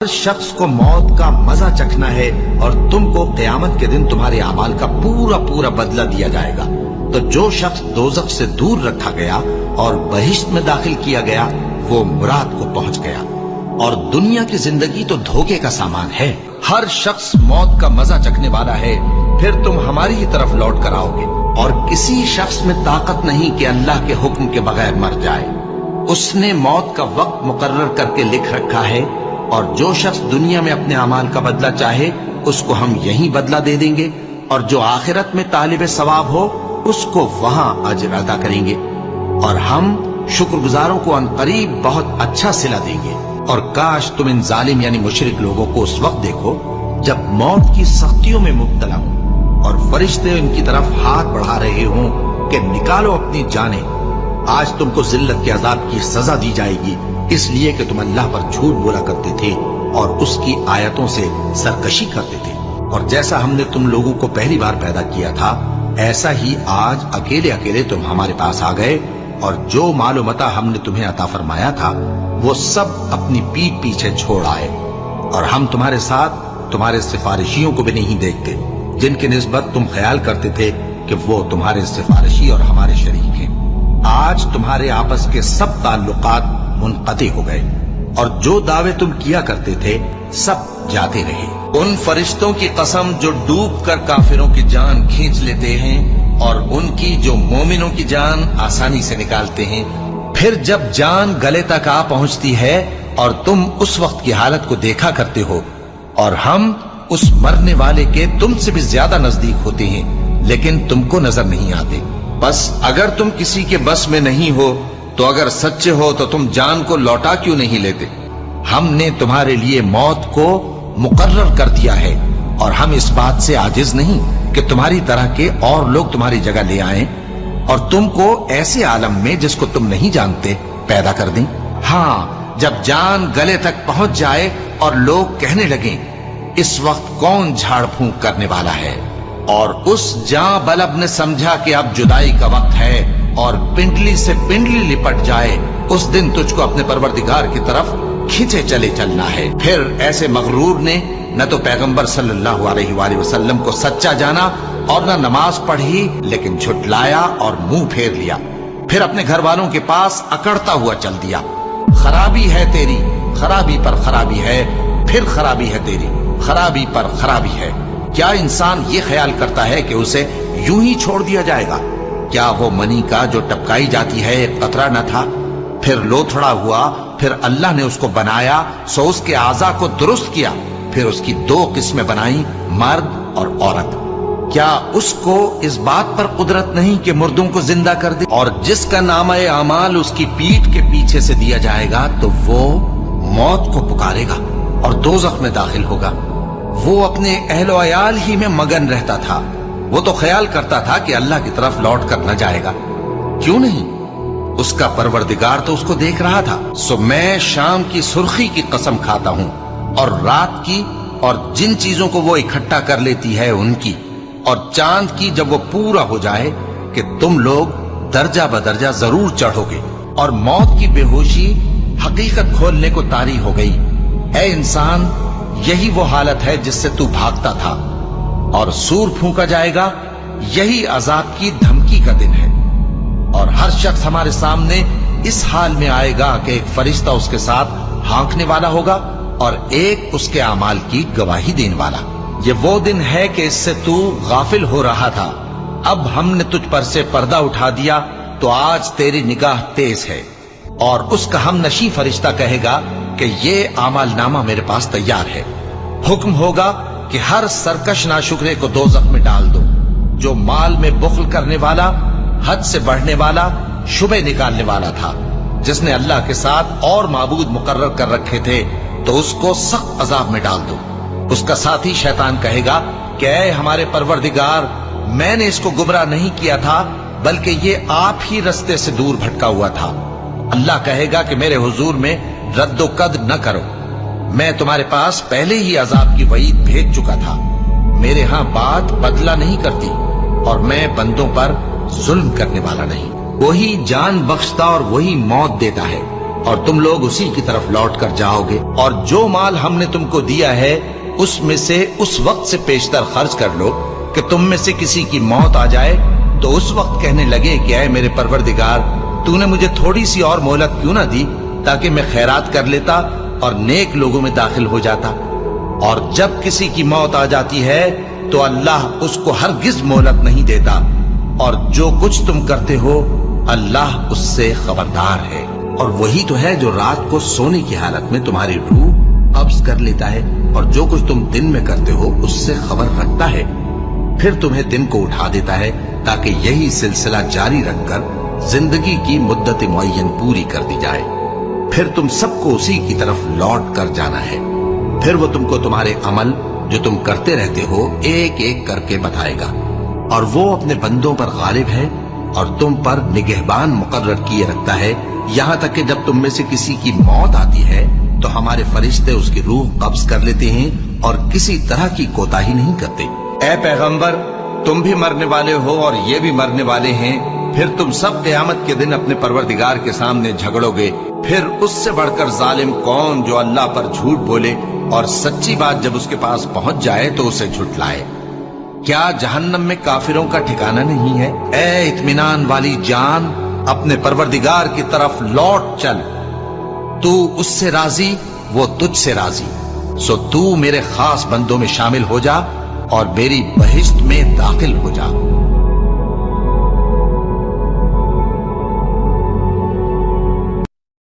हर शख्स को मौत का मजा चखना है और तुमको क़यामत के दिन तुम्हारे अमाल का पूरा पूरा बदला दिया जाएगा। तो जो शख्स दोज़ख से दूर रखा गया और बहिश्त में दाखिल किया गया वो मुराद को पहुंच गया। और दुनिया की जिंदगी तो धोखे का सामान है। हर शख्स मौत का मजा चखने वाला है, फिर तुम हमारी ही तरफ लौट कर आओगे। और किसी शख्स में ताकत नहीं कि अल्लाह के हुक्म के बगैर मर जाए। उसने मौत का वक्त मुकर्रर करके लिख रखा है, और जो शख्स दुनिया में अपने अमाल का बदला चाहे उसको हम यही बदला दे देंगे, और जो आखिरत में तालिब सवाब हो उसको वहां अजर अदा करेंगे। और हम शुक्रगुजारों को अनकरीब बहुत अच्छा सिला देंगे। और काश तुम इन जालिम यानी मुशरिक लोगों को उस वक्त देखो जब मौत की सख्तियों में मुब्तला हो और फरिश्ते उनकी तरफ हाथ बढ़ा रहे हों कि निकालो अपनी जानें। आज तुमको जिल्लत के अजाब की सजा दी जाएगी, इसलिए कि तुम अल्लाह पर झूठ बोला करते थे और उसकी आयतों से सरकशी करते थे। और जैसा हमने तुम लोगों को पहली बार पैदा किया था, ऐसा ही आज अकेले अकेले तुम हमारे पास आ गए, और जो मालो मता हमने तुम्हें अता फरमाया था वो सब अपनी पीठ पीछे छोड़ आए। और हम तुम्हारे साथ तुम्हारे सिफारिशियों को भी नहीं देखते, जिनकी निस्बत तुम ख्याल करते थे कि वो तुम्हारे सिफारिशी और हमारे शरीक हैं। आज तुम्हारे आपस के सब ताल्लुकात मुनक़ती हो गए, और जो दावे तुम किया करते थे सब जाते रहे। उन फरिश्तों की कसम जो डूब कर काफिरों की जान खींच लेते हैं, और उनकी जो मोमिनों की जान आसानी से निकालते हैं। फिर जब जान गले तक आ पहुंचती है और तुम उस वक्त की हालत को देखा करते हो, और हम उस मरने वाले के तुमसे भी ज्यादा नजदीक होते हैं, लेकिन तुमको नजर नहीं आते। बस अगर तुम किसी के बस में नहीं हो तो अगर सच्चे हो तो तुम जान को लौटा क्यों नहीं लेते? हमने तुम्हारे लिए मौत को मुकर्रर कर दिया है, और हम इस बात से आजिज नहीं कि तुम्हारी तरह के और लोग तुम्हारी जगह ले आएं और तुमको ऐसे आलम में जिसको तुम नहीं जानते पैदा कर दें। हाँ, जब जान गले तक पहुंच जाए और लोग कहने लगे इस वक्त कौन झाड़ फूंक करने वाला है, और उस जां बलब ने समझा कि अब जुदाई का वक्त है और पिंडली से पिंडली लिपट जाए, उस दिन तुझको अपने परवरदिगार की तरफ खींचे चले चलना है। फिर ऐसे मगरूर ने न तो पैगंबर सल्लल्लाहु अलैहि वसल्लम को सच्चा जाना और न नमाज पढ़ी, लेकिन झुटलाया और मुंह फेर लिया। फिर अपने घर वालों के पास अकड़ता हुआ चल दिया। खराबी है तेरी, खराबी पर खराबी है, फिर खराबी है तेरी, खराबी पर खराबी है। क्या इंसान ये ख्याल करता है कि उसे यूं ही छोड़ दिया जाएगा? क्या वो मनी का जो टपकाई जाती है एक कतरा न था? फिर लोथड़ा हुआ, फिर अल्लाह ने उसको बनाया, सो उसके आज़ा को दुरुस्त किया, फिर उसकी दो किस्में बनाई, मर्द और औरत। क्या उसको इस बात पर कुदरत नहीं कि मुर्दों को जिंदा कर दे? और जिसका नामा-ए आमाल उसकी पीठ के पीछे से दिया जाएगा तो वो मौत को पुकारेगा और दोज़ख में दाखिल होगा। वो अपने अहलो अयाल ही में मगन रहता था। वो तो ख्याल करता था कि अल्लाह की तरफ लौट कर न जाएगा। क्यों नहीं? उसका परवरदिगार तो उसको देख रहा था। सो मैं शाम की सुर्खी की कसम खाता हूं, और रात की, और जिन चीजों को वो इकट्ठा कर लेती है उनकी, और चांद की जब वो पूरा हो जाए कि तुम लोग दर्जा बदर्जा जरूर चढ़ोगे। और मौत की बेहोशी हकीकत खोलने को तारी हो गई। ऐ इंसान, यही वो हालत है जिससे तू भागता था, और सूर फूंका जाएगा, यही अजाब की धमकी का दिन है। और हर शख्स हमारे सामने इस हाल में आएगा कि एक फरिश्ता उसके साथ हाँकने वाला होगा और एक उसके अमाल की गवाही देने वाला। ये वो दिन है कि इससे तू गाफिल हो रहा था, अब हमने तुझ पर से पर्दा उठा दिया, तो आज तेरी निगाह तेज है। और उसका हम नशी फरिश्ता कहेगा कि ये अमाल नामा मेरे पास तैयार है। हुक्म होगा कि हर सरकश नाशुक्रे को दोज़ख में डाल दो। जो माल में बुख्ल करने वाला, हद से बढ़ने वाला, शुबे निकालने वाला था, जिसने अल्लाह के साथ और माबूद मुकर्रर कर रखे थे, तो उसको सख्त अजाब में डाल दो। उसका साथी शैतान कहेगा कि ऐ हमारे परवरदिगार, मैंने इसको गुमराह नहीं किया था, बल्कि ये आप ही रस्ते से दूर भटका हुआ था। अल्लाह कहेगा कि मेरे हुजूर में रद्दो कद न करो, मैं तुम्हारे पास पहले ही अजाब की वईद भेज चुका था। मेरे यहां बात बदला नहीं करती, और मैं बंदों पर जुल्म करने वाला नहीं। वही जान बख्शता और वही मौत देता है। اور تم لوگ اسی کی طرف لوٹ کر جاؤ گے، اور جو مال ہم نے تم کو دیا ہے اس میں سے اس وقت سے پیشتر خرچ کر لو کہ تم میں سے کسی کی موت آ جائے تو اس وقت کہنے لگے کہ اے میرے پروردگار، تو نے مجھے تھوڑی سی اور مہلت کیوں نہ دی تاکہ میں خیرات کر لیتا اور نیک لوگوں میں داخل ہو جاتا۔ اور جب کسی کی موت آ جاتی ہے تو اللہ اس کو ہرگز مہلت نہیں دیتا، اور جو کچھ تم کرتے ہو اللہ اس سے خبردار ہے۔ اور وہی تو ہے جو رات کو سونے کی حالت میں تمہاری روح قبض کر لیتا ہے، اور جو کچھ تم دن میں کرتے ہو اس سے خبر رکھتا ہے، پھر تمہیں دن کو اٹھا دیتا ہے تاکہ یہی سلسلہ جاری رکھ کر زندگی کی مدت معین پوری کر دی جائے۔ پھر تم سب کو اسی کی طرف لوٹ کر جانا ہے، پھر وہ تم کو تمہارے عمل جو تم کرتے رہتے ہو ایک ایک کر کے بتائے گا، اور وہ اپنے بندوں پر غالب ہے اور تم پر نگہبان مقرر کیے رکھتا ہے، یہاں تک کہ جب تم میں سے کسی کی موت آتی ہے تو ہمارے فرشتے اس کی روح قبض کر لیتے ہیں اور کسی طرح کی کوتاہی نہیں کرتے۔ اے پیغمبر، تم بھی مرنے والے ہو اور یہ بھی مرنے والے ہیں، پھر تم سب قیامت کے دن اپنے پروردگار کے سامنے جھگڑو گے، پھر اس سے بڑھ کر ظالم کون جو اللہ پر جھوٹ بولے اور سچی بات جب اس کے پاس پہنچ جائے تو اسے جھٹلائے۔ کیا جہنم میں کافروں کا ٹھکانہ نہیں ہے؟ اے اطمینان والی جان، اپنے پروردگار کی طرف لوٹ چل، تو اس سے راضی وہ تجھ سے راضی، سو تو میرے خاص بندوں میں شامل ہو جا اور میری بہشت میں داخل ہو جا۔